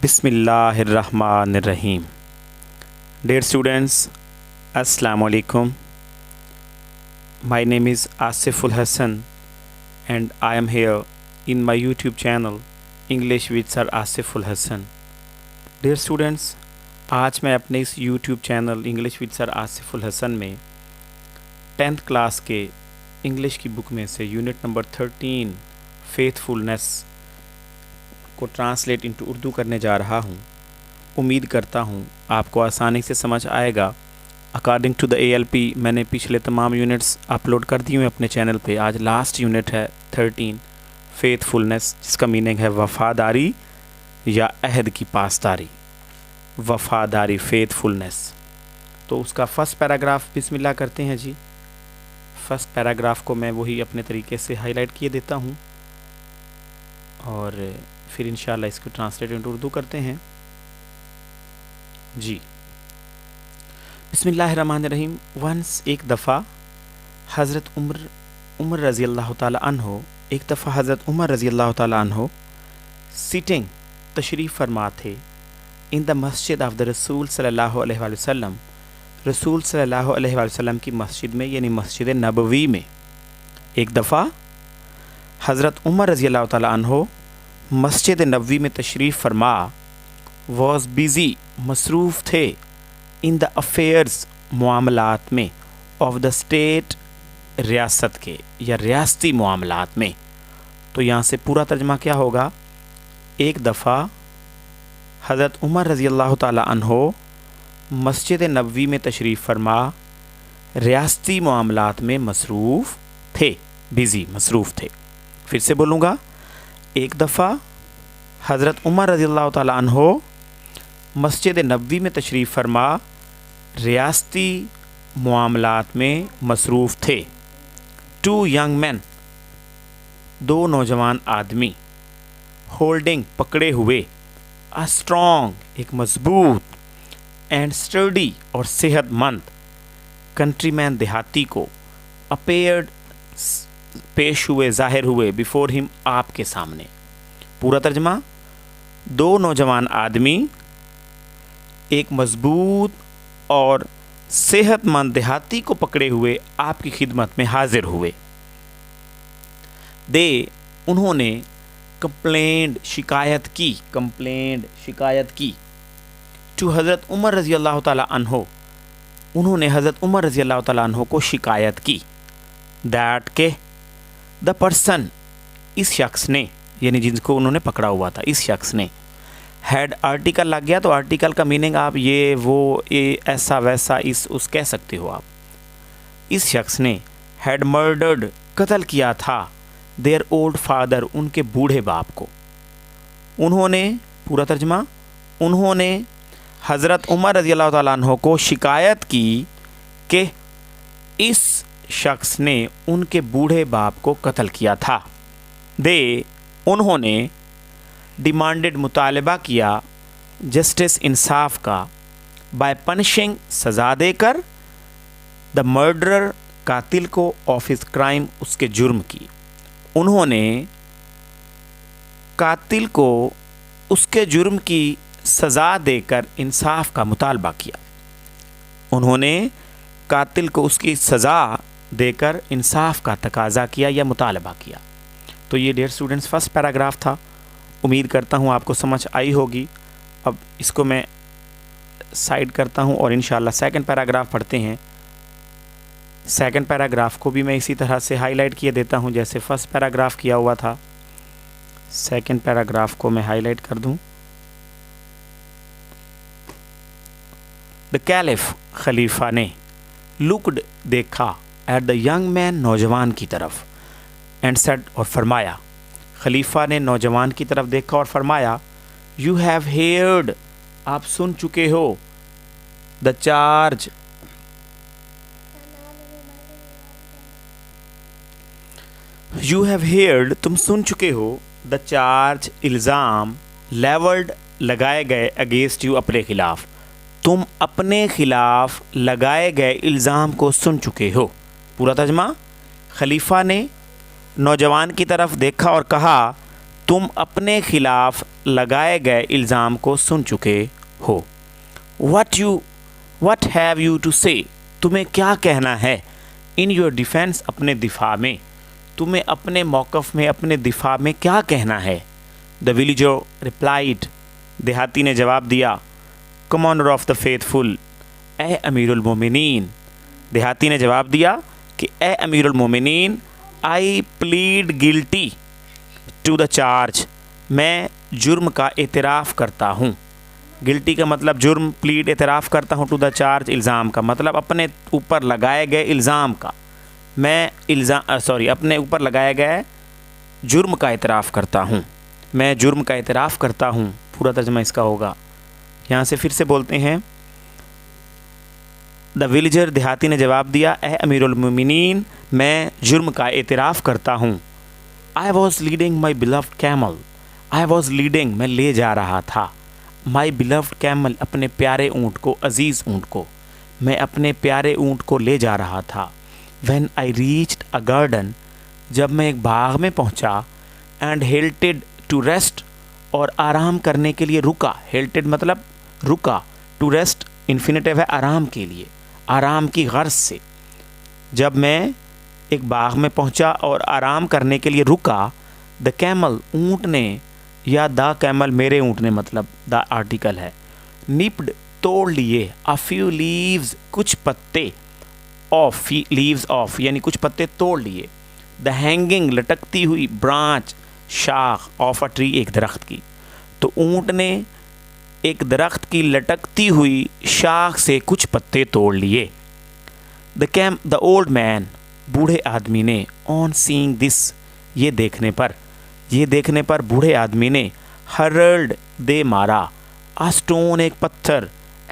Bismillahirrahmanirrahim. Dear students, Assalamu alaikum. My name is Asiful Hassan and I am here in my YouTube channel English with Sir Asiful Hassan. Dear students, आज मैं अपने इस YouTube channel English with sir Asiful Hasan में 10th class के English की book में से unit number 13 faithfulness को ट्रांसलेट इनटू उर्दू करने जा रहा हूँ। उम्मीद करता हूँ आपको आसानी से समझ आएगा। अकॉर्डिंग टू द ALP मैंने पिछले तमाम यूनिट्स अपलोड कर दी हुए अपने चैनल पे। आज लास्ट यूनिट है 13 फेथफुलनेस, जिसका मीनिंग है वफ़ादारी या अहद की पासदारी। वफ़ादारी, फेथफुलनेस। तो उसका फ़र्स्ट पैराग्राफ बिस्मिल्लाह करते हैं जी। फ़र्स्ट पैराग्राफ को मैं वही अपने तरीके से हाईलाइट किए देता हूँ और फिर इंशाल्लाह इसको ट्रांसलेट इनटू उर्दू करते हैं जी। बिस्मिल्लाहिर्रहमानिर्रहीम। वंस, एक दफ़ा, हज़रत उमर रज़ी अल्लाह ताला अन्हो, एक दफ़ा हज़रत उमर रज़ी अल्लाह ताला अन्हो सिटिंग, तशरीफ़ फरमा थे, इन द मस्जिद ऑफ द रसूल सल्लल्लाहु अलैहि वसल्लम, रसूल सल्लल्लाहु अलैहि वसल्लम की मस्जिद में, यानी मस्जिद नबवी में। एक दफ़ा हज़रत उमर रज़ी अल्लाह ताला अन्हो मस्जिद नबवी में तशरीफ़ फरमा, वॉज बिज़ी, मसरूफ़ थे, इन द अफेयर्स, मामलात में, ऑफ द स्टेट, रियासत के या रियासती मामलात में। तो यहाँ से पूरा तर्जमा क्या होगा? एक दफ़ा हज़रत उमर रज़ी अल्लाह ताला अन्हो मस्जिद नबवी में तशरीफ़ फरमा, रियासती मामलात में मसरूफ़ थे, बिज़ी, मसरूफ़ थे। फिर से बोलूँगा, एक दफ़ा हज़रत उमर रज़ी अल्लाह ताला अन्हो मस्जिद नबवी में तशरीफ़ फरमा, रियासती मामलात में मसरूफ़ थे। टू यंग मैन, दो नौजवान आदमी, होल्डिंग, पकड़े हुए, अ स्ट्रॉन्ग, एक मजबूत, एंड स्टडी, और सेहतमंद, कंट्रीमैन, देहाती को, अपेयर्ड, पेश हुए, ज़ाहिर हुए, बिफोर हिम, आपके सामने। पूरा तर्जमा, दो नौजवान आदमी एक मजबूत और सेहतमंद देहाती को पकड़े हुए आपकी खिदमत में हाजिर हुए। दे, उन्होंने, कंप्लेंट, शिकायत की, कंप्लेंट, शिकायत की, टू हज़रत उमर रज़ी अल्लाह ताला अन्हो, उन्होंने हज़रत उमर रज़ी अल्लाह ताला अन्हो को शिकायत की, दैट के, द पर्सन, इस शख्स ने, यानी जिनको उन्होंने पकड़ा हुआ था, इस शख्स ने, हैड, आर्टिकल लग गया तो आर्टिकल का मीनिंग आप ये वो ये ऐसा वैसा इस उस कह सकते हो आप। इस शख्स ने हैड मर्डर्ड, कत्ल किया था, देयर ओल्ड फादर, उनके बूढ़े बाप को। उन्होंने, पूरा तर्जमा, उन्होंने हज़रत उमर रज़ी अल्लाह ताला अन्हो को शिकायत की कि इस शख्स ने उनके बूढ़े बाप को कत्ल किया था। दे, उन्होंने, डिमांडेड, मुतालबा किया, जस्टिस, इंसाफ का, बाय पनिशिंग, सज़ा देकर, द मर्डरर, कातिल को, ऑफ हिज क्राइम, उसके जुर्म की। उन्होंने कातिल को उसके जुर्म की सज़ा देकर इंसाफ का मुतालबा किया। उन्होंने कातिल को उसकी सज़ा देकर इंसाफ का तकाजा किया या मुतालबा किया। तो ये डियर स्टूडेंट्स फर्स्ट पैराग्राफ था। उम्मीद करता हूँ आपको समझ आई होगी। अब इसको मैं साइड करता हूँ और इंशाल्लाह सेकंड पैराग्राफ पढ़ते हैं। सेकंड पैराग्राफ को भी मैं इसी तरह से हाईलाइट किए देता हूँ जैसे फर्स्ट पैराग्राफ किया हुआ था। सेकंड पैराग्राफ को मैं हाईलाइट कर दूँ। द कैलिफ, खलीफा ने, लुक्ड, देखा, एट द यंग मैन, नौजवान की तरफ, एंड सेड, और फरमाया। खलीफा ने नौजवान की तरफ देखा और फरमाया, यू हैव हेयर्ड, आप सुन चुके हो, the charge, you have heard, तुम सुन चुके हो, द चार्ज, इल्ज़ाम, लेवल्ड, लगाए गए, अगेंस्ट यू, अपने खिलाफ, तुम अपने खिलाफ लगाए गए इल्ज़ाम को सुन चुके हो। पूरा तर्जमा, खलीफा ने नौजवान की तरफ देखा और कहा, تم اپنے خلاف لگائے گئے الزام کو سن چکے ہو. What have you to say? تمہیں کیا کہنا ہے. In your defense, اپنے دفاع میں. تمہیں اپنے موقف میں اپنے دفاع میں کیا کہنا ہے. The villager replied. دیہاتی نے جواب دیا. Commander of the faithful. اے امیر المومنین. دیہاتی نے جواب دیا کہ اے امیر المومنین I plead guilty to the charge. میں جرم کا اعتراف کرتا ہوں. گلٹی کا مطلب جرم, پلیڈ اعتراف کرتا ہوں, ٹو دا چارج الزام کا مطلب اپنے اوپر لگائے گئے الزام کا. میں اپنے اوپر لگائے گئے جرم کا اعتراف کرتا ہوں. میں جرم کا اعتراف کرتا ہوں. پورا ترجمہ اس کا ہوگا. یہاں سے پھر سے بولتے ہیں. دا ولیجر, دیہاتی نے جواب دیا, اے امیر المومنین میں جرم کا اعتراف کرتا ہوں. I was leading my beloved camel. I was leading, میں لے جا رہا تھا. My beloved camel, اپنے پیارے اونٹ کو, عزیز اونٹ کو. میں اپنے پیارے اونٹ کو لے جا رہا تھا. When I reached a garden, جب میں ایک باغ میں پہنچا. And halted to rest, اور آرام کرنے کے لیے رکا. Halted مطلب رکا. To rest infinitive ہے آرام کے لیے, آرام کی غرض سے. جب میں ایک باغ میں پہنچا اور آرام کرنے کے لیے رکا. The camel, اونٹ نے, یا دا کیمل میرے اونٹ نے, مطلب دا آرٹیکل ہے. نپڈ, توڑ لیے. a few leaves, کچھ پتے. off, leaves off یعنی کچھ پتے توڑ لیے. the hanging, لٹکتی ہوئی. branch, شاخ. of a tree, ایک درخت کی. تو اونٹ نے ایک درخت کی لٹکتی ہوئی شاخ سے کچھ پتے توڑ لیے. the old man, بوڑھے آدمی نے. on seeing this, یہ دیکھنے پر بوڑھے آدمی نے. ہرلڈ, دے مارا. a stone, ایک پتھر.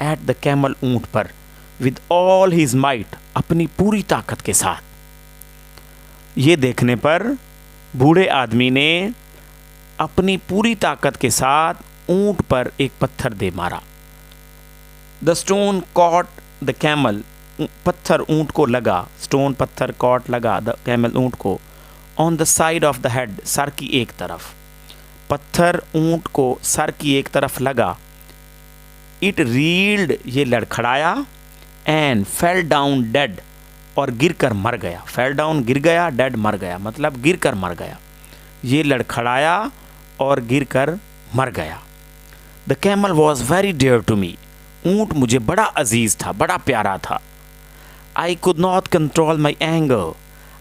at the camel, اونٹ پر. with all his might, اپنی پوری طاقت کے ساتھ. یہ دیکھنے پر بوڑھے آدمی نے اپنی پوری طاقت کے ساتھ اونٹ پر ایک پتھر دے مارا. the stone caught the camel, پتھر اونٹ کو لگا. stone پتھر, caught لگا, the camel اونٹ کو. on the side of the head, سر کی ایک طرف. پتھر اونٹ کو سر کی ایک طرف لگا. it reeled, یہ لڑکھڑایا. and fell down dead, اور گر کر مر گیا. fell down, گر گیا. dead, مر گیا, مطلب گر کر مر گیا. یہ لڑکھڑایا اور گر کر مر گیا. the camel was very dear to me, اونٹ مجھے بڑا عزیز تھا, بڑا پیارا تھا. I could not control my anger.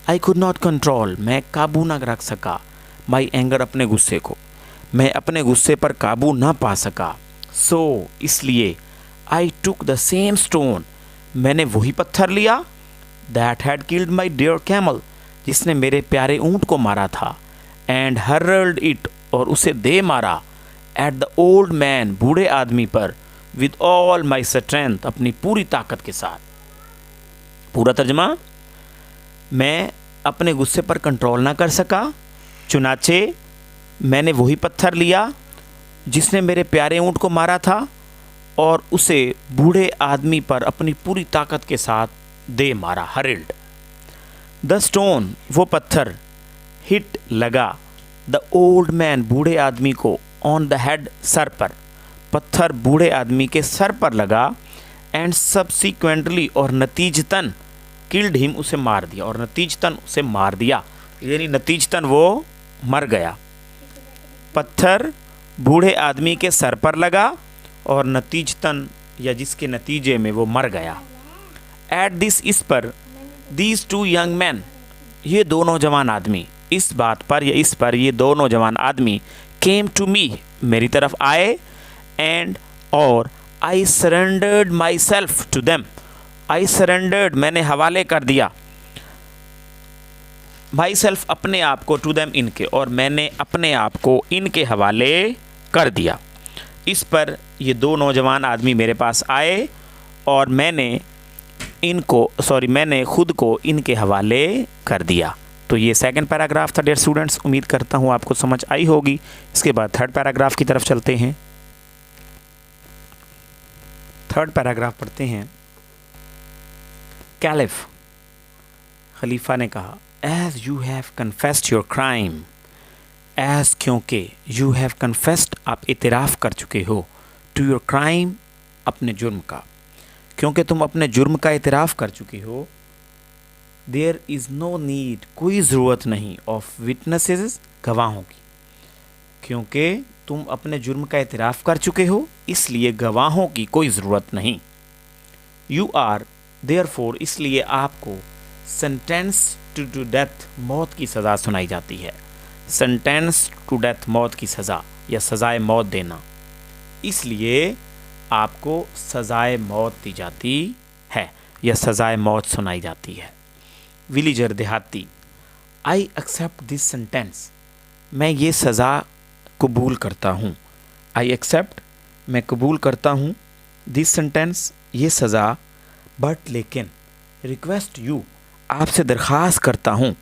I could not control, میں قابو نہ رکھ سکا. my anger, اپنے غصے کو. میں اپنے غصے پر قابو نہ پا سکا. so, اس لیے. I took the same stone, میں نے وہی پتھر لیا. that had killed my dear camel, جس نے میرے پیارے اونٹ کو مارا تھا. and hurled it, اور اسے دے مارا. at the old man, بوڑھے آدمی پر. with all my strength, اپنی پوری طاقت کے ساتھ. پورا ترجمہ. میں اپنے غصے پر کنٹرول نہ کر سکا, چنانچہ میں نے وہی پتھر لیا جس نے میرے پیارے اونٹ کو مارا تھا, اور اسے بوڑھے آدمی پر اپنی پوری طاقت کے ساتھ دے مارا. ہرلڈ. the stone, وہ پتھر. hit, لگا. the old man, بوڑھے آدمی کو. on the head, سر پر. پتھر بوڑھے آدمی کے سر پر لگا. and subsequently, اور نتیجتاً. killed him, اسے مار دیا. اور نتیجتاً اسے مار دیا, یعنی نتیجتاً وہ مر گیا. پتھر بوڑھے آدمی کے سر پر لگا اور نتیجتاً, یا جس کے نتیجے میں وہ مر گیا. at this, us per. these two young men, یہ دو نوجوان آدمی. اس بات پر یا اس پر یہ دو نوجوان آدمی. came to me, میری طرف آئے. and, اور. I surrendered myself to them. I surrendered, میں نے حوالے کر دیا. myself, اپنے آپ کو. to them, ان کے. اور میں نے اپنے آپ کو ان کے حوالے کر دیا. اس پر یہ دو نوجوان آدمی میرے پاس آئے اور میں نے خود کو ان کے حوالے کر دیا. تو یہ سیکنڈ پیراگراف تھا ڈیئر اسٹوڈنٹس. امید کرتا ہوں آپ کو سمجھ آئی ہوگی. اس کے بعد تھرڈ پیراگراف کی طرف چلتے ہیں. تھرڈ پیراگراف پڑھتے ہیں. کیلف, خلیفہ نے کہا. as you have confessed your crime, as क्योंकि यू हैव कन्फेस्ड आप इतराफ़ कर चुके हो टू योर क्राइम अपने जुर्म का, क्योंकि तुम अपने जुर्म का इतराफ़ कर चुके हो। देयर इज़ नो नीड कोई ज़रूरत नहीं ऑफ विटनेसेस गवाहों की, क्योंकि तुम अपने जुर्म का इतराफ़ कर चुके हो इसलिए गवाहों की कोई ज़रूरत नहीं। यू आर देयरफॉर इसलिए आपको सेंटेंस टू डेथ मौत की सज़ा सुनाई जाती है। सेंटेंस टू डेथ मौत की सज़ा या सज़ाए मौत देना, इसलिए आपको सज़ाए मौत दी जाती है या सज़ाए मौत सुनाई जाती है। विलीजर देहाती, आई एक्सेप्ट दिस सेंटेंस मैं ये सज़ा कबूल करता हूँ। आई एक्सेप्ट मैं कबूल करता हूँ, दिस सेंटेंस ये सज़ा, बट लेकिन रिक्वेस्ट यू आपसे दरख्वास्त करता हूँ,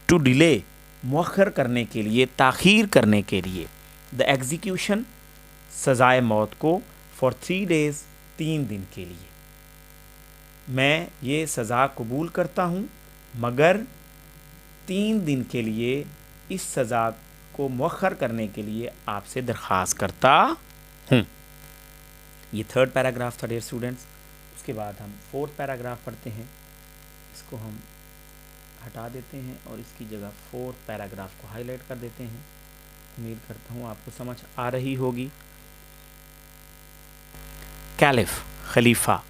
टू डिले मुअख्खर करने के लिए, ताख़ीर करने के लिए, द एग्जीक्यूशन सज़ाए मौत को, फॉर 3 days 3 दिन के लिए। मैं ये सज़ा कबूल करता हूँ मगर 3 दिन के लिए इस सज़ा को मुअख्खर करने के लिए आपसे दरख्वास्त करता हूँ। ये 3rd पैराग्राफ था डियर स्टूडेंट्स। उसके बाद हम 4th पैराग्राफ पढ़ते हैं। इसको हम हटा देते हैं और इसकी जगह 4th पैराग्राफ को हाईलाइट कर देते हैं। उम्मीद करता हूँ आपको समझ आ रही होगी। Caliph Khalifa,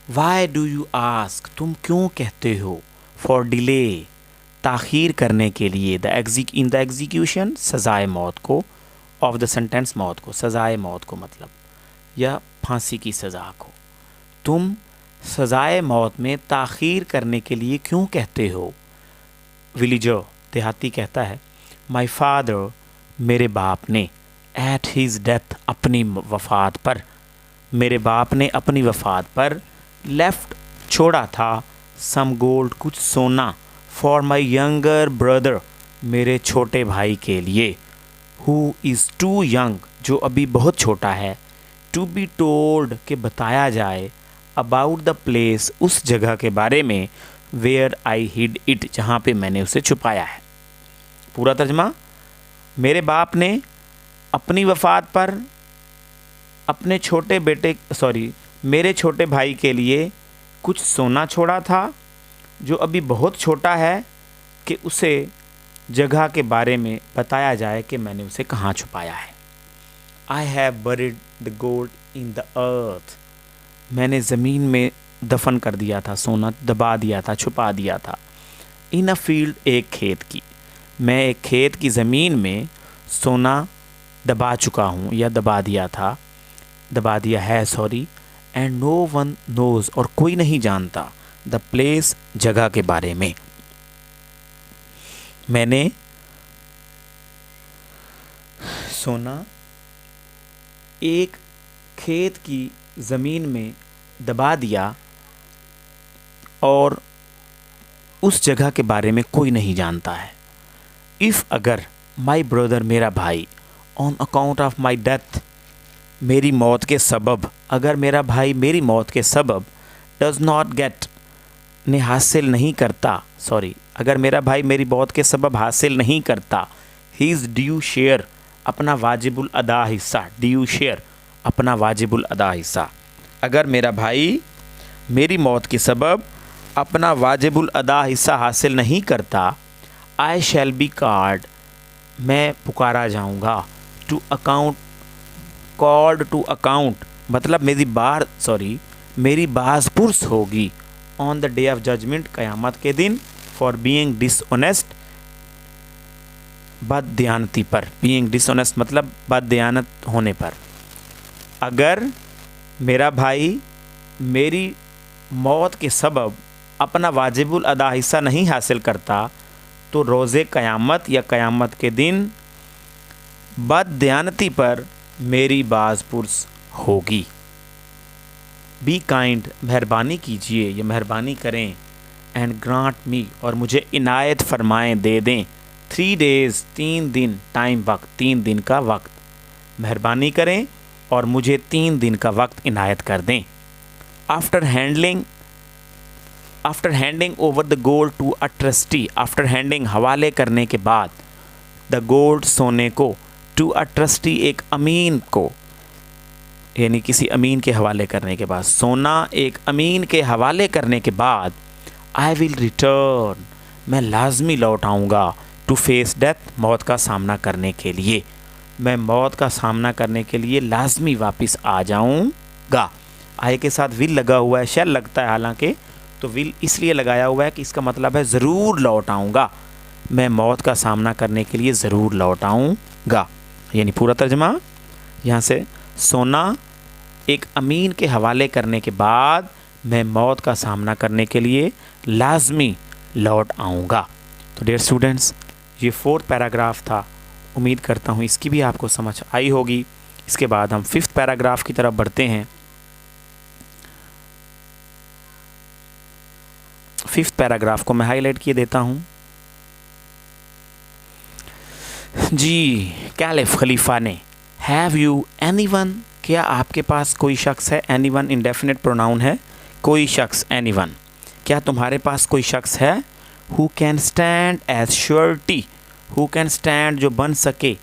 why do you ask तुम क्यों कहते हो, फॉर डिले ताख़ीर करने के लिए, इन द एग्जीक्यूशन सज़ाए मौत को, ऑफ द सेंटेंस मौत को, सज़ाए मौत को मतलब या फांसी की सज़ा को, तुम सज़ाए मौत में ताख़ीर करने के लिए क्यों कहते हो। विलीजर देहाती कहता है, माई फादर मेरे बाप ने, एट हीज़ डेथ अपनी वफ़ात पर, मेरे बाप ने अपनी वफ़ात पर, लेफ्ट छोड़ा था, सम गोल्ड कुछ सोना, फॉर माई यंगर ब्रदर मेरे छोटे भाई के लिए, हु इज़ टू यंग जो अभी बहुत छोटा है, टू बी टोल्ड के बताया जाए, अबाउट द प्लेस उस जगह के बारे में, वेयर आई हिड इट जहाँ पे मैंने उसे छुपाया है। पूरा तर्जमा, मेरे बाप ने अपनी वफ़ात पर अपने छोटे बेटे मेरे छोटे भाई के लिए कुछ सोना छोड़ा था जो अभी बहुत छोटा है कि उसे जगह के बारे में बताया जाए कि मैंने उसे कहाँ छुपाया है। I have buried the gold in the earth मैंने ज़मीन में दफन कर दिया था, सोना दबा दिया था, छुपा दिया था। इन अ फील्ड एक खेत की, मैं एक खेत की ज़मीन में सोना दबा चुका हूँ या दबा दिया है एंड नो वन नोज़ और कोई नहीं जानता, द प्लेस जगह के बारे में। मैंने सोना एक खेत की ज़मीन में दबा दिया और उस जगह के बारे में कोई नहीं जानता है। इफ़ अगर माई ब्रदर मेरा भाई, on account of my death मेरी मौत के सबब, अगर मेरा भाई मेरी मौत के सबब, डज़ नॉट गेट ने हासिल नहीं करता, अगर मेरा भाई मेरी मौत के सबब हासिल नहीं करता, हीज़ ड्यू शेयर अपना वाजिबुल अदा हिस्सा, ड्यू शेयर अपना वाजिबुल अदा हिस्सा, अगर मेरा भाई मेरी मौत के सबब अपना वाजिबुल अदा हिस्सा हासिल नहीं करता, आई शैल बी कॉल्ड मैं पुकारा जाऊँगा, to account, called to account मतलब मेरी बाज़पुर्स होगी, on the day of judgement क़यामत के दिन, फॉर बीइंग डिसऑनेस्ट बददयानती पर, बीइंग डिसऑनेस्ट मतलब बददयानत होने पर। अगर मेरा भाई मेरी मौत के सबब अपना वाजिबुल अदा हिस्सा नहीं हासिल करता तो रोज़े क़यामत या क़यामत के दिन बददयानती पर मेरी बाज़पुर्स होगी। बी काइंड मेहरबानी कीजिए या मेहरबानी करें, एंड ग्रांट मी और मुझे इनायत फरमाएं, दे दें, 3 days 3 दिन, टाइम वक्त 3 दिन का वक्त, मेहरबानी करें और मुझे 3 दिन का वक्त इनायत कर दें। After handing over the gold to a trustee, after handing हवाले करने के बाद, द गोल्ड सोने को, टू अ ट्रस्टी एक अमीन को, यानी किसी अमीन के हवाले करने के बाद, सोना एक अमीन के हवाले करने के बाद, आई विल रिटर्न मैं लाजमी लौट आऊँगा, टू फेस डेथ मौत का सामना करने के लिए, मैं मौत का सामना करने के लिए लाजमी वापस आ जाऊँगा। आई के साथ विल लगा हुआ है, शैल लगता है हालांकि, तो विल इसलिए लगाया हुआ है कि इसका मतलब है ज़रूर लौट आऊँगा, मैं मौत का सामना करने के लिए ज़रूर लौट आऊँगा। यानी पूरा तर्जमा यहाँ से, सोना एक अमीन के हवाले करने के बाद मैं मौत का सामना करने के लिए लाजमी लौट आऊँगा। तो डियर स्टूडेंट्स, ये 4th पैराग्राफ था, उम्मीद करता हूँ इसकी भी आपको समझ आई होगी। इसके बाद हम 5th पैराग्राफ की तरफ बढ़ते हैं। 5th पैराग्राफ को मैं हाईलाइट किए देता हूँ। जी, कैलिफ खलीफा ने, हैव यू एनीवन, क्या आपके पास कोई शख्स है, एनीवन इंडेफिनिट प्रोनाउन है, कोई शख्स, एनीवन, क्या तुम्हारे पास कोई शख्स है, who can stand as surety, who can stand जो बन सके,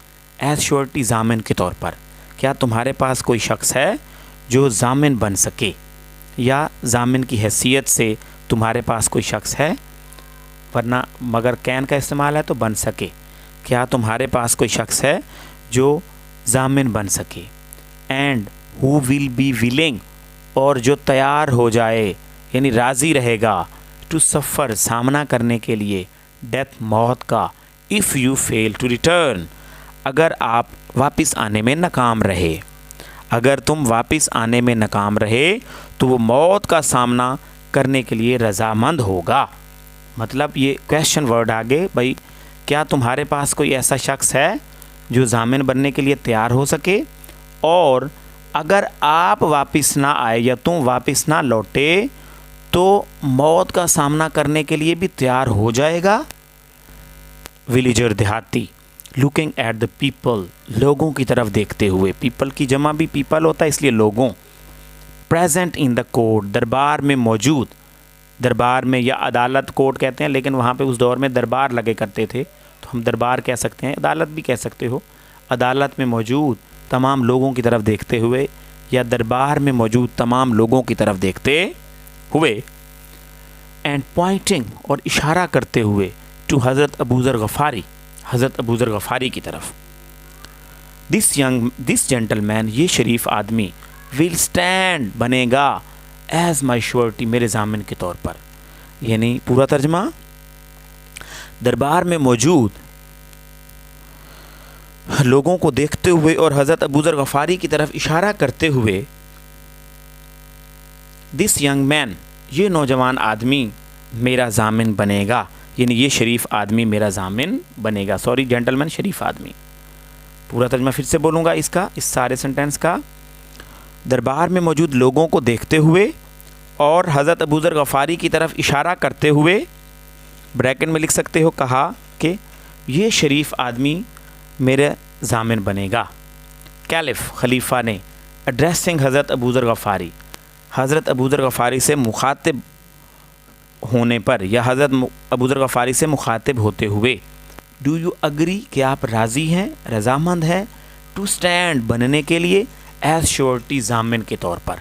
एज श्योरिटी जामिन के तौर पर, क्या तुम्हारे पास कोई शख्स है जो जामिन बन सके, या जामिन की हैसियत से तुम्हारे पास कोई शख्स है, वरना मगर कैन का इस्तेमाल है तो बन सके, क्या तुम्हारे पास कोई शख्स है जो जामिन बन सके, and who will be willing, और जो तैयार हो जाए यानी राज़ी रहेगा, टू सफ़र सामना करने के लिए, डेथ मौत का, if you fail to return, अगर आप वापस आने में नाकाम रहे, अगर तुम वापस आने में नाकाम रहे तो वो मौत का सामना करने के लिए रज़ामंद होगा। मतलब ये क्वेश्चन वर्ड आगे, भाई क्या तुम्हारे पास कोई ऐसा शख्स है जो जामिन बनने के लिए तैयार हो सके, और अगर आप वापस ना आए या तुम वापस ना लौटे तो मौत का सामना करने के लिए भी तैयार हो जाएगा। विलेजर देहाती, लुकिंग एट द पीपल, लोगों की तरफ देखते हुए, पीपल की जमा भी पीपल होता है इसलिए लोगों, प्रेजेंट इन द कोर्ट, दरबार में मौजूद, दरबार में या अदालत कोर्ट कहते हैं, लेकिन वहाँ पे उस दौर में दरबार लगे करते थे तो हम दरबार कह सकते हैं, अदालत भी कह सकते हो, अदालत में मौजूद तमाम लोगों की तरफ देखते हुए, या दरबार में मौजूद तमाम लोगों की तरफ देखते हुए, एंड पॉइंटिंग और इशारा करते हुए, टू हज़रत अबू ज़र गफ़ारी, हज़रत अबू ज़र गफ़ारी की तरफ, दिस जेंटलमैन, ये शरीफ आदमी, विल स्टैंड बनेगा, एज माई श्योरिटी, मेरे जामिन के तौर पर। यानी पूरा तर्जमा, दरबार में मौजूद लोगों को देखते हुए और हज़रत अबू ज़र गफ़ारी की तरफ इशारा करते हुए, दिस यंग मैन, ये नौजवान आदमी मेरा जामिन बनेगा, यानी ये शरीफ आदमी मेरा जामिन बनेगा, सॉरी जेंटलमैन शरीफ आदमी। पूरा तर्जमा फिर से बोलूँगा इसका, इस सारे सेंटेंस का, दरबार में मौजूद लोगों को देखते हुए और हज़रत अबू ज़र गफ़ारी की तरफ इशारा करते हुए, ब्रैकेट में लिख सकते हो, कहा कि ये शरीफ आदमी मेरे जामिन बनेगा। कैलिफ खलीफा ने, एड्रेसिंग हज़रत अबू ज़र गफ़ारी, हज़रत अबू ज़र गफ़ारी से मुखातिब होने पर या हज़रत अबू ज़र गफ़ारी से मुखातिब होते हुए, डू यू अग्री, कि आप राज़ी हैं, रज़ामंद हैं, टू स्टैंड बनने के लिए, एज श्योरिटी जामिन के तौर पर,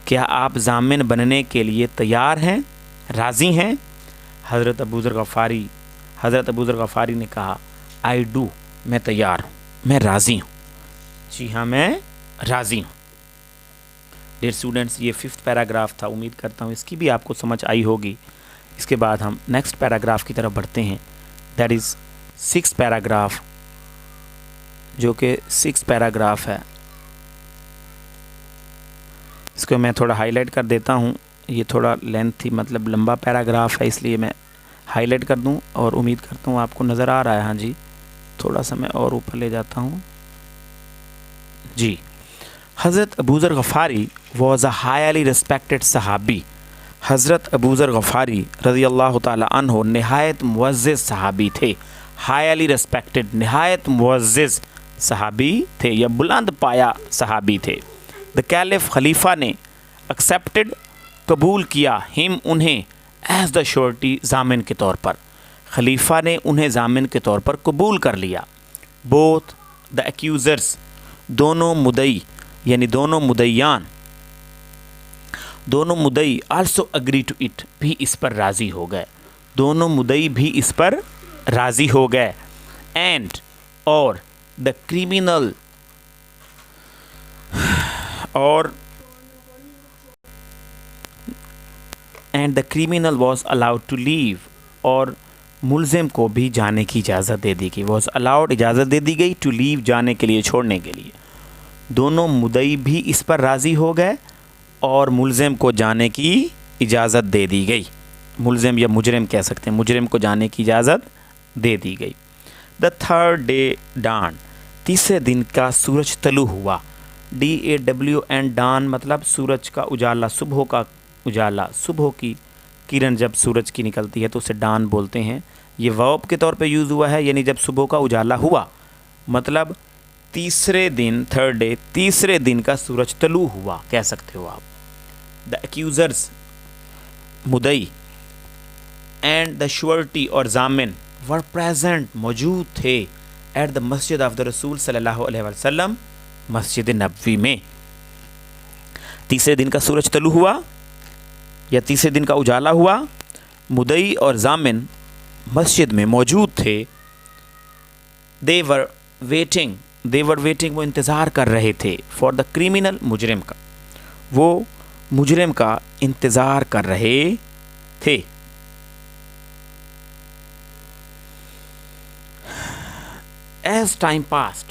क्या आप जामिन बनने के लिए तैयार हैं, राज़ी हैं। हज़रत अबू ज़र गफ़ारी ने कहा, आई डू, मैं तैयार हूँ, मैं राज़ी हूँ, जी हाँ मैं राज़ी हूँ। डियर स्टूडेंट्स, ये 5th पैराग्राफ था, उम्मीद करता हूँ इसकी भी आपको समझ आई होगी। इसके बाद हम नेक्स्ट पैराग्राफ की तरफ बढ़ते हैं, दैट इज़ 6th पैराग्राफ, जो कि 6th पैराग्राफ है। इसको मैं थोड़ा हाईलाइट कर देता हूँ, ये थोड़ा लेंथ थी, मतलब लंबा पैराग्राफ है, इसलिए मैं हाईलाइट कर दूँ और उम्मीद करता हूँ आपको नज़र आ रहा है। हाँ जी, थोड़ा सा मैं और ऊपर ले जाता हूँ जी। हज़रत Abu Zar Ghifari was a highly respected सहाबी, हज़रत अबू ज़र गफ़ारी रज़ी अल्लाह ताला अन्हो नहायत मुअज़्ज़िज़ सहाबी थे। हाईली रिस्पेक्टेड, नहायत मुअज़्ज़िज़ सहाबी थे या बुलंद पाया सहाबी थे। द कैलिफ खलीफा ने, एक्सेप्टेड कबूल किया, हिम उन्हें, एज़ द श्योरिटी जामिन के तौर पर, खलीफा ने उन्हें जामिन के तौर पर कबूल कर लिया। both the accusers, दोनों मुदई यानी दोनों मुदय्यान, दोनों मुदई also agree to it, भी इस पर राज़ी हो गए, दोनों मुदई भी इस पर राज़ी हो गए। and और the criminal और and the criminal was allowed to leave, और मुलजिम को भी जाने की इजाज़त दे दी गई, was allowed इजाज़त दे दी गई to leave जाने के लिए, छोड़ने के लिए। दोनों मुदई भी इस पर राज़ी हो गए और मुलजिम को जाने की इजाज़त दे दी गई, मुलजिम या मुजरिम कह सकते हैं, मुजरिम को जाने की इजाज़त दे दी गई। द थर्ड डे डान, तीसरे दिन का सूरज तलु हुआ। DAWN डान मतलब सूरज का उजाला, सुबह का उजाला, सुबह की किरण जब सूरज की निकलती है तो उसे डान बोलते हैं। ये वर्ब के तौर पे यूज़ हुआ है, यानी जब सुबह का उजाला हुआ, मतलब तीसरे दिन, थर्ड डे, तीसरे दिन का सूरज तलु हुआ कह सकते हो आप। द एक्यूज़र्स मुदई एंड द श्योरिटी और जामिन वर प्रेजेंट मौजूद थे एट द मस्जिद ऑफ द रसूल सल्लल्लाहु अलैहि वसल्लम, मस्जिद नबवी में। तीसरे दिन का सूरज तलु हुआ या तीसरे दिन का उजाला हुआ, मुदई और जामिन मस्जिद में मौजूद थे। दे वर वेटिंग, वो इंतज़ार कर रहे थे, फॉर द क्रिमिनल, मुजरिम का, वो मुजरिम का इंतज़ार कर रहे थे। एज टाइम पास्ट,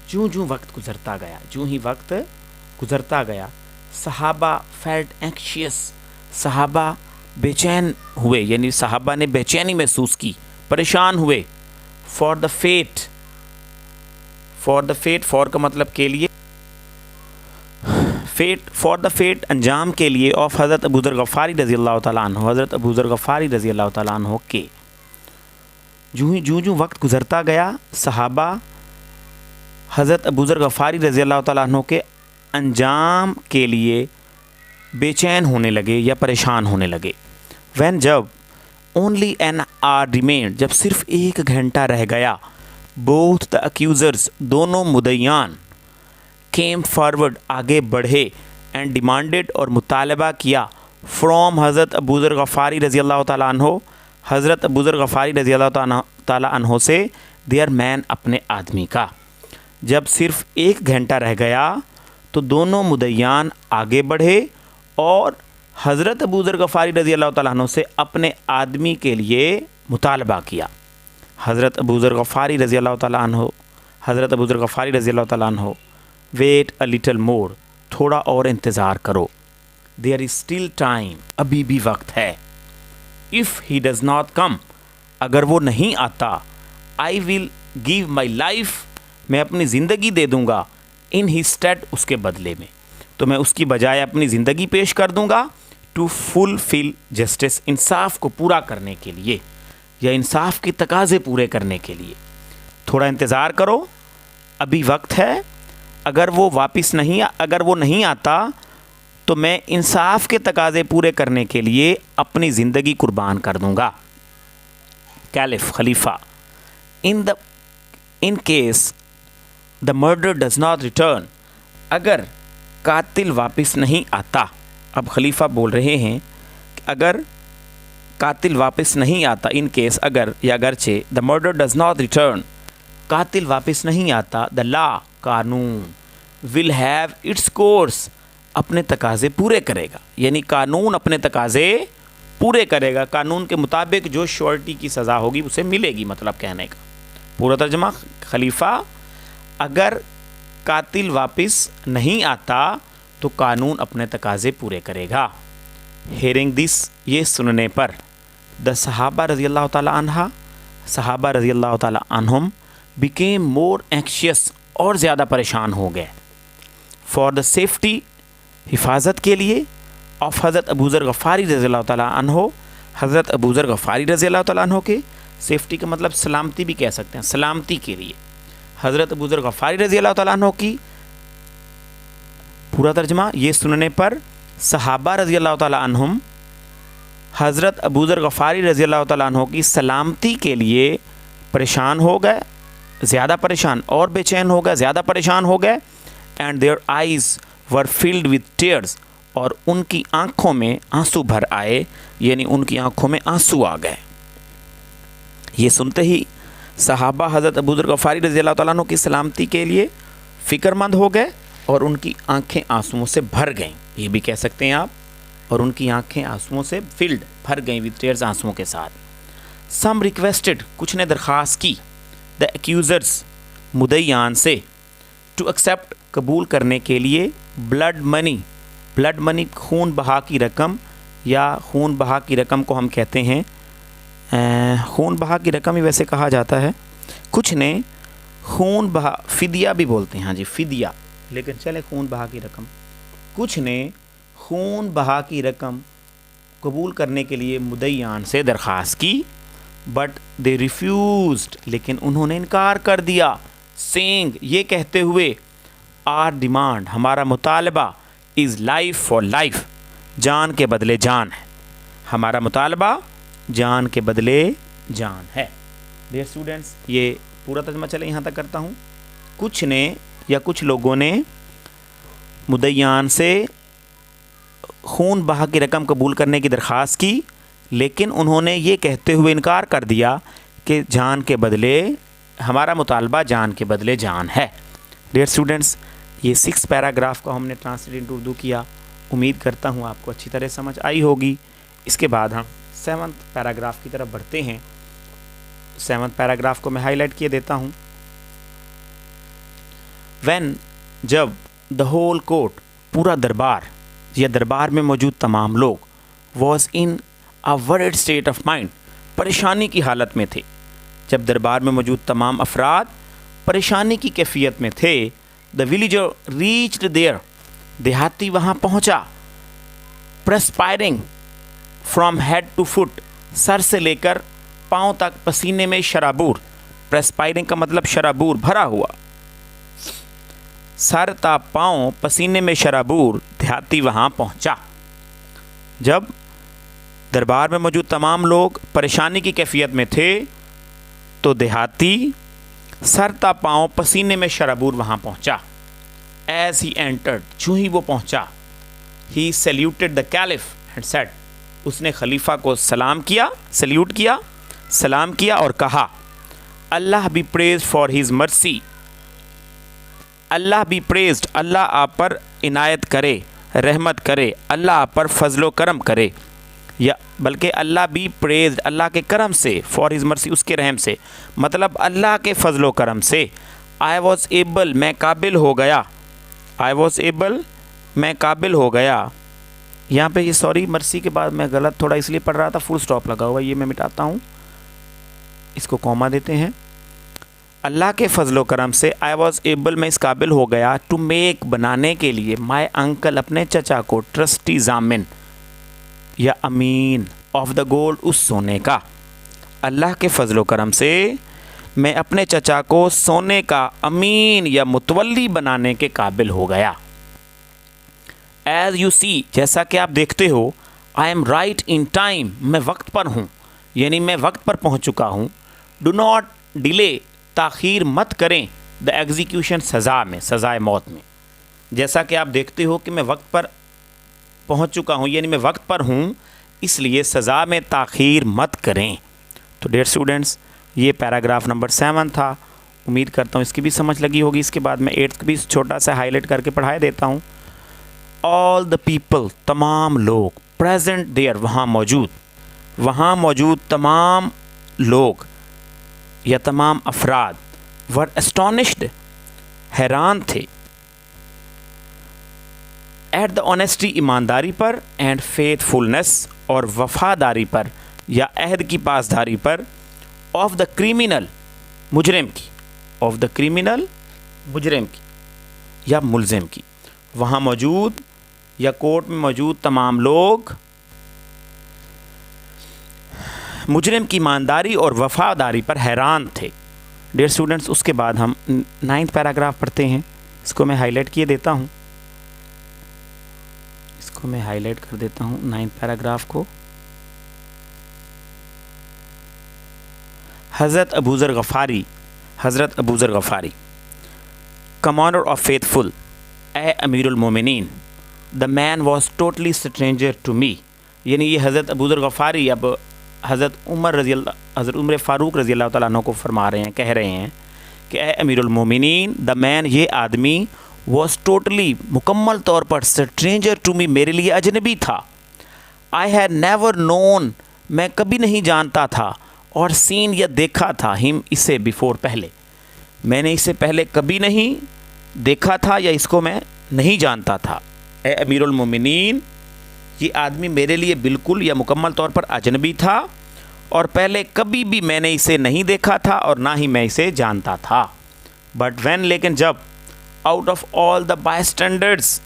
जूँ जूँ वक्त गुजरता गया, जूँ ही वक्त गुजरता गया, सहाबा फेल्ट एंक्शियस, सहाबा बेचैन हुए, यानी सहाबा ने बेचैनी महसूस की, परेशान हुए। फॉर द फेट, फॉर का मतलब के लिए, फेट, फॉर द फेट अंजाम के लिए, ऑफ हज़रत अबू ज़र गफ़ारी रज़ी अल्लाह तआला अन्हु, हज़रत अबू ज़र गफ़ारी रज़ी अल्लाह तआला अन्हु के। जूँ वक्त गुजरता गया, सहाबा हज़रत अबू ज़र गफ़ारी रज़ी अल्लाह तआला अन्हु के अंजाम के लिए बेचैन होने लगे या परेशान होने लगे। वैन जब, ओनली एन आवर रिमेंड, जब सिर्फ 1 घंटा रह गया, बोथ द अक्यूज़र्स, दोनों मुदय्यान, केम फॉरवर्ड, आगे बढ़े, एंड डिमांडेड, और मुतालबा किया, फ्रॉम हज़रत अबू ज़र गफ़ारी रज़ी अल्लाह तआला अन्हु, हज़रत अबू ज़र गफ़ारी रज़ी अल्लाह तआला अन्हु से, देयर मैन, अपने आदमी का। जब सिर्फ 1 घंटा रह गया तो दोनों मुदय्यान आगे बढ़े और हज़रत अबू ज़र गफ़ारी रज़ी अल्लाह तआला अन्हु से अपने आदमी के लिए मुतालबा किया। हज़रत अबू ज़र गफ़ारी रज़ी अल्लाह तआला अन्हु, हज़रत अबू ज़र गफ़ारी रज़ी अल्लाह तआला अन्हु, वेट अ लिटल मोर, थोड़ा और इंतज़ार करो, देयर इज़ स्टिल टाइम, अभी भी वक्त है। If he does not come, अगर वो नहीं आता, I will give my life, मैं अपनी ज़िंदगी दे दूँगा, इन ही स्टेड, उसके बदले में, तो मैं उसकी बजाय अपनी ज़िंदगी पेश कर दूँगा, टू फुलफिल जस्टिस, इंसाफ को पूरा करने के लिए या इंसाफ के तकाज़े पूरे करने के लिए। थोड़ा इंतज़ार करो, अभी वक्त है, अगर वो नहीं आता तो मैं इंसाफ के तकाज़े पूरे करने के लिए अपनी ज़िंदगी कुर्बान कर दूँगा। Caliph, Khalifa, in case the murder does not return, अगर कातिल वापस नहीं आता, अब खलीफा बोल रहे हैं कि अगर कातिल वापस नहीं आता, इन केस, अगर या अगरचे, the murder does not return, कातिल वापस नहीं आता, द लॉ, कानून, विल हैव इट्स कोर्स, अपने तकाज़े पूरे करेगा, यानी कानून अपने तकाज़े पूरे करेगा, कानून के मुताबिक जो श्योरिटी की सज़ा होगी उसे मिलेगी, मतलब कहने का पूरा तर्जमा, खलीफा अगर कातिल वापस नहीं आता तो कानून अपने तकाज़े पूरे करेगा। हेयरिंग दिस, ये सुनने पर, द सहाबा रज़ी अल्लाह तआला अन्हा, सहाबा रज़ी अल्लाह तआला अन्हुम, बिकेम मोर एंक्शियस, और ज़्यादा परेशान हो गए, फॉर द सेफ्टी, हिफाजत के लिए, ऑफ हज़रत अबू ज़र गफ़ारी रज़ी अल्लाह तआला अन्हु, हज़रत अबू ज़र गफ़ारी रज़ी अल्लाह तआला अन्हु के, सेफ्टी का मतलब सलामती भी कह सकते हैं, सलामती के लिए, हज़रत अबू ज़र गफ़ारी रज़ी अल्लाह तआला अन्हु की, पूरा तर्जमा, ये सुनने पर सहाबा रज़ी अल्लाह तआला अन्हुम, हज़रत अबू ज़र गफ़ारी रज़ी अल्लाह तआला अन्हु की सलामती के लिए परेशान हो गए, ज़्यादा परेशान, और बेचैन हो गए, ज़्यादा परेशान हो गए। And there eyes were filled with tears, और उनकी आँखों में आंसू भर आए, यानी उनकी आँखों में आंसू आ गए। ये सुनते ही सहाबा हज़रत अबू ज़र गफ़ारी रज़ी अल्लाह तआला अन्हु की सलामती के लिए फ़िक्रमंद हो गए और उनकी आंखें आंसुओं से भर गईं, ये भी कह सकते हैं आप। और उनकी आंखें आंसुओं से फिल्ड, भर गईं विद टीयर्स, आंसुओं के साथ। सम रिक्वेस्टेड, कुछ ने दरख्वास्त की, द एक्यूज़र्स, मुद्दईयान से, टू एक्सेप्ट, कबूल करने के लिए, ब्लड मनी, ब्लड मनी खून बहा की रकम, या खून बहा की रकम को हम कहते हैं, खून बहा की रकम ही वैसे कहा जाता है। कुछ ने खून बहा, फ़िदिया भी बोलते हैं, हाँ जी फ़िदिया, लेकिन चले खून बहा की रकम। कुछ ने खून बहा की रकम कबूल करने के लिए मुद्दईयान से दरख्वास्त की, बट दे रिफ्यूज़ड, लेकिन उन्होंने इनकार कर दिया। सेइंग, ये कहते हुए, आर डिमांड, हमारा मुतालबा, इज़ लाइफ फॉर लाइफ, जान के बदले जान है। हमारा मुतालबा जान के बदले जान है। डियर स्टूडेंट्स, ये पूरा तर्जमा चले यहाँ तक करता हूँ। कुछ ने या कुछ लोगों ने मुद्दईयान से खून बहा की रकम कबूल करने की दरख्वास्त की, लेकिन उन्होंने ये कहते हुए इनकार कर दिया कि जान के बदले, हमारा मुतालबा जान के बदले जान है। डियर स्टूडेंट्स, ये 6 पैराग्राफ को हमने ट्रांसलेट इनटू उर्दू किया। उम्मीद करता हूँ आपको अच्छी तरह समझ आई होगी। इसके बाद हम 7th पैराग्राफ की तरफ बढ़ते हैं। 7th पैराग्राफ को मैं हाईलाइट किए देता हूँ। व्हेन, जब, द होल कोर्ट, पूरा दरबार या दरबार में मौजूद तमाम लोग, was in a worried state of mind, परेशानी की हालत में थे। जब दरबार में मौजूद तमाम अफराद परेशानी की कैफियत में थे, द विलेजर रीच्ड देयर, देहाती वहाँ पहुँचा, perspiring from head to foot, सर से लेकर पाँव तक पसीने में शराबूर। परस्पायरिंग का मतलब शराबूर, भरा हुआ। सर ता पाँव पसीने में शराबूर, देहाती वहाँ पहुँचा। जब दरबार में मौजूद तमाम लोग परेशानी की कैफियत में थे, तो देहाती सर ता पाँव पसीने में शराबूर वहाँ पहुँचा। एज ही एंटर्ड, चूँ ही वो पहुँचा, he saluted the caliph and said, उसने खलीफा को सलाम किया, सल्यूट किया, सलाम किया और कहा, Allah be praised for his mercy, Allah be praised, Allah आप पर इनायत करे, रहमत करे, अल्लाह आप पर फजलो करम करे, या बल्कि अल्लाह बी प्रेज्ड, अल्लाह के करम से, फॉर हिज मर्सी, उसके रहम से, मतलब अल्लाह के फजलो करम से। आई वॉज एबल, मैं काबिल हो गया, आई वॉज एबल, मैं काबिल हो गया। यहाँ पे ये सॉरी मर्सी के बाद मैं गलत थोड़ा इसलिए पढ़ रहा था, फुल स्टॉप लगा हुआ, ये मैं मिटाता हूँ, इसको कॉमा देते हैं। अल्लाह के फजलो करम से आई वॉज एबल, मैं इस काबिल हो गया, टू मेक, बनाने के लिए, माई अंकल, अपने चचा को, ट्रस्टी जामिन या अमीन, ऑफ द गोल्ड, उस सोने का। अल्लाह के फजलो करम से मैं अपने चचा को सोने का अमीन या मुतवल्ली बनाने के काबिल हो गया। एज यू सी, जैसा कि आप देखते हो, I am right in time, मैं वक्त पर हूँ, यानी मैं वक्त पर पहुँच चुका हूँ। डू नॉट डिले, ताख़ीर मत करें, द एग्जीक्यूशन, सज़ा में, सज़ाए मौत में। जैसा कि आप देखते हो कि मैं वक्त पर पहुँच चुका हूँ, यानी मैं वक्त पर हूँ, इसलिए सज़ा में ताख़ीर मत करें। तो डियर स्टूडेंट्स, ये पैराग्राफ नंबर 7 था। उम्मीद करता हूँ इसकी भी समझ लगी होगी। इसके बाद मैं 8th भी छोटा सा हाईलाइट करके पढ़ाए देता हूँ। ऑल द पीपल, तमाम लोग, प्रेजेंट देयर, वहाँ मौजूद तमाम लोग या तमाम अफराद, वर एस्टोनिश्ड, हैरान थे, एट द ऑनेस्टी, ईमानदारी पर, एंड फेथफुलनेस, और वफादारी पर या अहद की पासदारी पर, ऑफ द क्रिमिनल, मुजरिम की, ऑफ द क्रिमिनल, मुजरिम की या मुलजिम की। वहाँ मौजूद या कोर्ट में मौजूद तमाम लोग मुजरिम की ईमानदारी और वफादारी पर हैरान थे। डियर स्टूडेंट्स, उसके बाद हम 9th पैराग्राफ पढ़ते हैं। इसको मैं हाईलाइट किए देता हूँ, इसको मैं हाईलाइट कर देता हूँ 9th पैराग्राफ को। हज़रत अबू ज़र गफ़ारी حضرت ابو ذر غفاری. Commander of faithful, اے امیر المومنین, the man was totally stranger to me. یعنی یہ حضرت ابو ذر غفاری اب حضرت عمر فاروق رضی اللہ تعالیٰ عنہ کو فرما رہے ہیں, کہہ رہے ہیں کہ اے امیر المومنین, the man, یہ آدمی, was totally, مکمل طور پر, stranger to me, میرے لیے اجنبی تھا. I had never known, میں کبھی نہیں جانتا تھا, اور seen یا دیکھا تھا, him, اسے, before, پہلے, میں نے اسے پہلے کبھی نہیں دیکھا تھا یا اس کو میں نہیں جانتا تھا. اے امیر المومنین, یہ آدمی میرے لیے بالکل یا مکمل طور پر اجنبی تھا, اور پہلے کبھی بھی میں نے اسے نہیں دیکھا تھا اور نہ ہی میں اسے جانتا تھا. بٹ وین, لیکن جب, آؤٹ آف آل دا بائسٹینڈرز,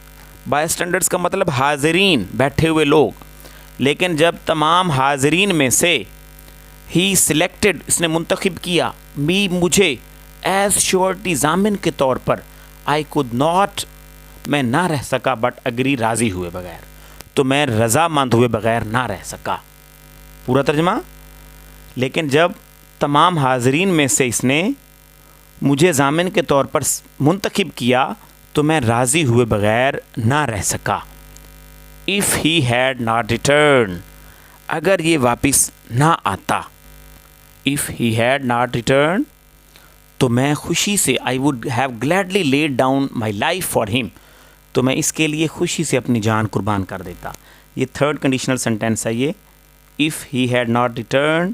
بائسٹینڈرز کا مطلب حاضرین, بیٹھے ہوئے لوگ, لیکن جب تمام حاضرین میں سے, ہی سلیکٹڈ, اس نے منتخب کیا, می, مجھے, ایز شورٹی, ضامن کے طور پر, آئی کوڈ ناٹ, میں نہ رہ سکا, بٹ اگری, راضی ہوئے بغیر, تو میں رضامند ہوئے بغیر نہ رہ سکا. پورا ترجمہ, لیکن جب تمام حاضرین میں سے اس نے مجھے ضامن کے طور پر منتخب کیا تو میں راضی ہوئے بغیر نہ رہ سکا. If he had not returned, اگر یہ واپس نہ آتا, if he had not returned, تو میں خوشی سے, I would have gladly laid down my life for him, تو میں اس کے لیے خوشی سے اپنی جان قربان کر دیتا. یہ تھرڈ کنڈیشنل سینٹینس ہے یہ. If he had not returned,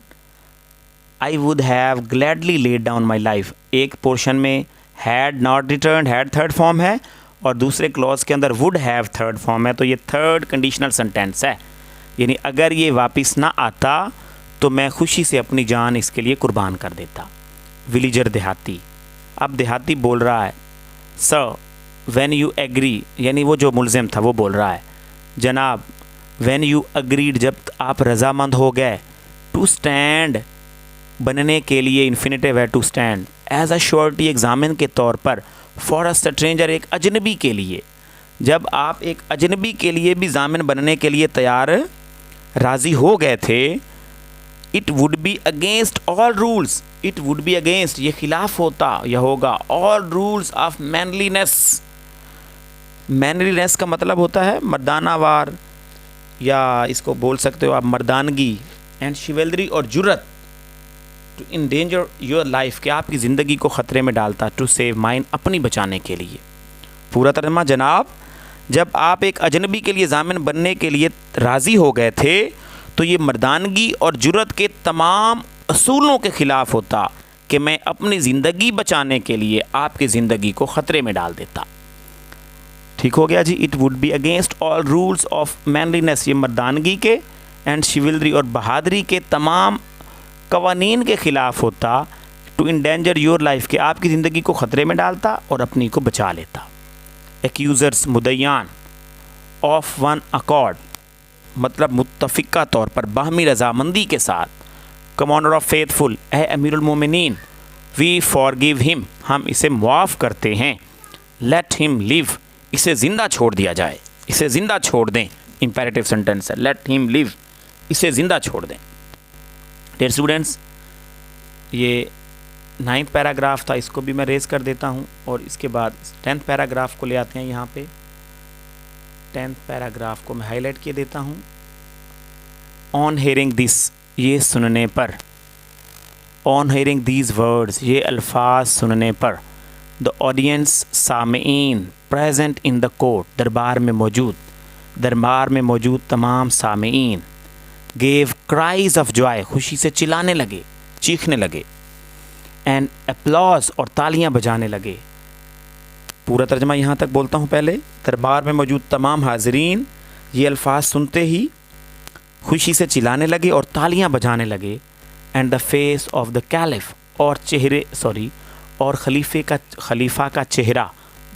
I would have gladly laid down my life. ایک پورشن میں had not returned, had third form ہے, اور دوسرے کلوز کے اندر would have تھرڈ فارم ہے, تو یہ تھرڈ کنڈیشنل سینٹینس ہے. یعنی اگر یہ واپس نہ آتا تو میں خوشی سے اپنی جان اس کے لیے قربان کر دیتا. ولیجر, دیہاتی. اب دیہاتی بول رہا ہے, سر وین یو ایگری, یعنی وہ جو ملزم تھا وہ بول رہا ہے, جناب, وین یو اگریڈ, جب آپ رضامند ہو گئے, ٹو اسٹینڈ, بننے کے لیے, انفینیٹیو ہے ٹو اسٹینڈ, ایز اے شورٹی, ایک ضامن کے طور پر, فار اے اسٹرینجر, ایک اجنبی کے لیے, جب آپ ایک اجنبی کے لیے بھی ضامن بننے کے لیے تیار, راضی ہو گئے تھے, it would be against all rules, it would be against, یہ خلاف ہوتا یا ہوگا, all rules of manliness. Manliness کا مطلب ہوتا ہے مردانہ وار, یا اس کو بول سکتے ہو آپ مردانگی, اینڈ شیولری, اور جرت, ٹو انڈینجر یور لائف, کہ آپ کی زندگی کو خطرے میں ڈالتا, ٹو سیو مائن, اپنی بچانے کے لیے. پورا ترجمہ, جناب, جب آپ ایک اجنبی کے لیے ضامن بننے کے لیے راضی ہو گئے تھے تو یہ مردانگی اور جرت کے تمام اصولوں کے خلاف ہوتا کہ میں اپنی زندگی بچانے کے لیے آپ کی زندگی کو خطرے میں ڈال دیتا. ٹھیک ہو گیا جی. It would be against all rules of manliness, یہ مردانگی کے, اینڈ شیولری, اور بہادری کے تمام قوانین کے خلاف ہوتا, ٹو انڈینجر یور لائف, کہ آپ کی زندگی کو خطرے میں ڈالتا اور اپنی کو بچا لیتا. ایکیوزرس, مدعیان, آف ون اکارڈ, مطلب متفقہ طور پر, باہمی رضامندی کے ساتھ. کمانڈر آف فیتھفل, اے امیر المومنین, وی فارگیو ہم, ہم اسے معاف کرتے ہیں. لیٹ ہم لیو, اسے زندہ چھوڑ دیا جائے, اسے زندہ چھوڑ دیں. امپیریٹیو سینٹینس ہے, لیٹ ہم لیو, اسے زندہ چھوڑ دیں. ڈیئر اسٹوڈنٹس, یہ 9th پیراگراف تھا, اس کو بھی میں ریز کر دیتا ہوں, اور اس کے بعد 10th پیراگراف کو لے آتے ہیں. یہاں پہ 10th پیراگراف کو میں ہائی لائٹ کیے دیتا ہوں. آن ہیئرنگ دس, یہ سننے پر, آن ہیئرنگ دیز ورڈز, یہ الفاظ سننے پر, دا آڈینس, سامعین, پریزنٹ ان دا کورٹ, دربار میں موجود, دربار میں موجود تمام سامعین, گیو کرائز آف جوائے, خوشی سے چلانے لگے, چیخنے لگے, اینڈ اپلاز, اور تالیاں بجانے لگے. پورا ترجمہ یہاں تک بولتا ہوں پہلے. دربار میں موجود تمام حاضرین یہ الفاظ سنتے ہی خوشی سے چلانے لگے اور تالیاں بجانے لگے. And the face of the caliph, اور اور خلیفہ کا چہرہ,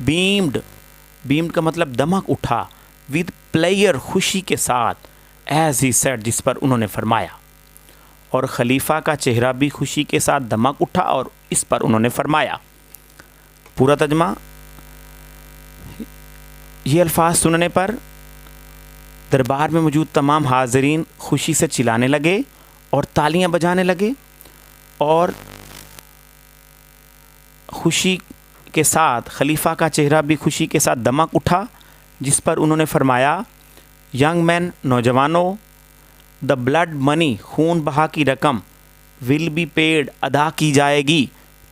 بیمڈ کا مطلب دمک اٹھا, ود پلیئر, خوشی کے ساتھ, ایز ہی سیڈ, جس پر انہوں نے فرمایا. اور خلیفہ کا چہرہ بھی خوشی کے ساتھ دمک اٹھا اور اس پر انہوں نے فرمایا. پورا ترجمہ, یہ الفاظ سننے پر دربار میں موجود تمام حاضرین خوشی سے چلانے لگے اور تالیاں بجانے لگے, اور خوشی کے ساتھ خلیفہ کا چہرہ بھی خوشی کے ساتھ دمک اٹھا، جس پر انہوں نے فرمایا ینگ مین، نوجوانوں، دا بلڈ منی، خون بہا کی رقم، ول بی پیڈ، ادا کی جائے گی،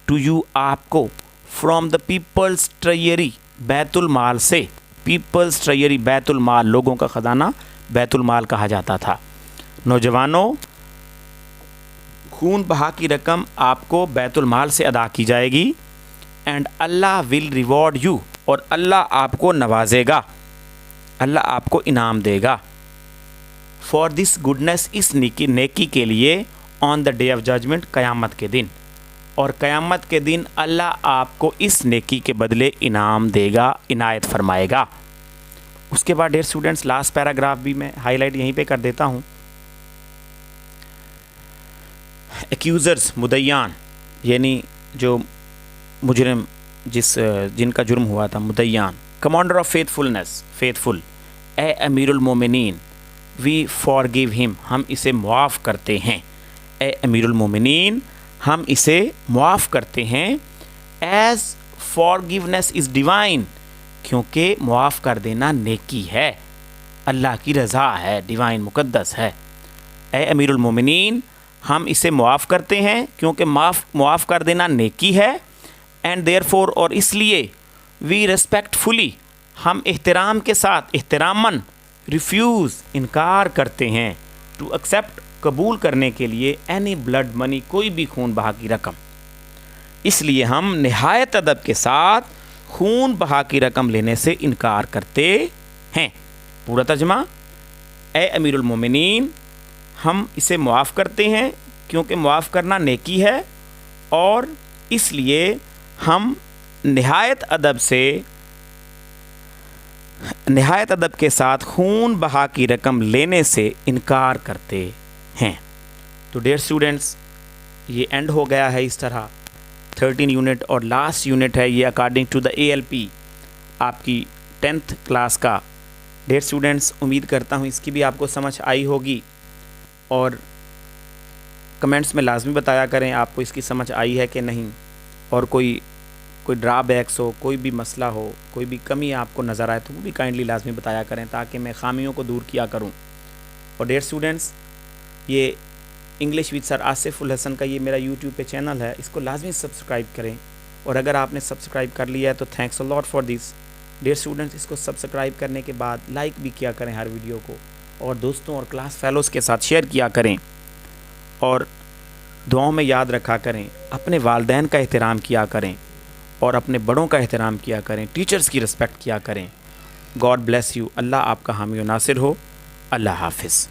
ٹو یو، آپ کو، فرام دا پیپلز ٹریئری، بیت المال سے، پیپلز ٹریئری بیت المال، لوگوں کا خزانہ بیت المال کہا جاتا تھا۔ نوجوانوں، خون بہا کی رقم آپ کو بیت المال سے ادا کی جائے گی، and Allah will reward you, اور اللہ آپ کو نوازے گا، اللہ آپ کو انعام دے گا، فار دس گڈنس، اس نیکی کے لیے، آن دا ڈے آف ججمنٹ، قیامت کے دن، اور قیامت کے دن اللہ آپ کو اس نیکی کے بدلے انعام دے گا، عنایت فرمائے گا۔ اس کے بعد ڈیئر اسٹوڈنٹس لاسٹ پیراگراف بھی میں ہائی لائٹ یہیں پہ کر دیتا ہوں۔ ایکیوزرز، مدعیان، یعنی جو مجرم جن کا جرم ہوا تھا، مدعیان، کمانڈر آف فیتھفلنس، فیتھفل، اے امیر المومنین، وی فارگیو ہم، ہم اسے معاف کرتے ہیں، اے امیر المومنین، ہم اسے معاف کرتے ہیں، ایز فارگیونیس از ڈیوائن، کیونکہ معاف کر دینا نیکی ہے، اللہ کی رضا ہے، ڈیوائن، مقدس ہے۔ اے امیر المومنین، ہم اسے معاف کرتے ہیں کیونکہ معاف کر دینا نیکی ہے، اینڈ دیئر فور، اور اس لیے، وی ریسپیکٹفلی، ہم احترام کے ساتھ، احتراماً، ریفیوز، انکار کرتے ہیں، ٹو ایکسیپٹ، قبول کرنے کے لیے، اینی بلڈ منی، کوئی بھی خون بہا کی رقم، اس لیے ہم نہایت ادب کے ساتھ خون بہا کی رقم لینے سے انکار کرتے ہیں۔ پورا ترجمہ، اے امیر المومنین، ہم اسے معاف کرتے ہیں کیونکہ معاف کرنا نیکی ہے، اور اس لیے ہم نہایت ادب کے ساتھ خون بہا کی رقم لینے سے انکار کرتے ہیں۔ تو ڈیئر اسٹوڈنٹس، یہ اینڈ ہو گیا ہے اس طرح 13 یونٹ، اور لاسٹ یونٹ ہے یہ اکارڈنگ ٹو دا ALP آپ کی 10th کلاس کا۔ ڈیئر اسٹوڈنٹس، امید کرتا ہوں اس کی بھی آپ کو سمجھ آئی ہوگی، اور کمنٹس میں لازمی بتایا کریں آپ کو اس کی سمجھ آئی ہے کہ نہیں، اور کوئی ڈرا بیکس ہو، کوئی بھی مسئلہ ہو، کوئی بھی کمی آپ کو نظر آئے تو وہ بھی کائنڈلی لازمی بتایا کریں تاکہ میں خامیوں کو دور کیا کروں۔ اور ڈیئر اسٹوڈنٹس، یہ انگلش وتھ سر آصف الحسن کا یہ میرا یوٹیوب پہ چینل ہے، اس کو لازمی سبسکرائب کریں، اور اگر آپ نے سبسکرائب کر لیا ہے تو thanks a lot for this. Dear students, اس کو سبسکرائب کرنے کے بعد لائک بھی کیا کریں ہر ویڈیو کو، اور دوستوں اور کلاس فیلوز کے ساتھ شیئر کیا کریں، اور دعاؤں میں یاد رکھا کریں، اپنے والدین کا احترام کیا کریں، اور اپنے بڑوں کا احترام کیا کریں، ٹیچرز کی رسپیکٹ کیا کریں۔ گاڈ بلیس یو، اللہ آپ کا حامی و ناصر ہو، اللہ حافظ۔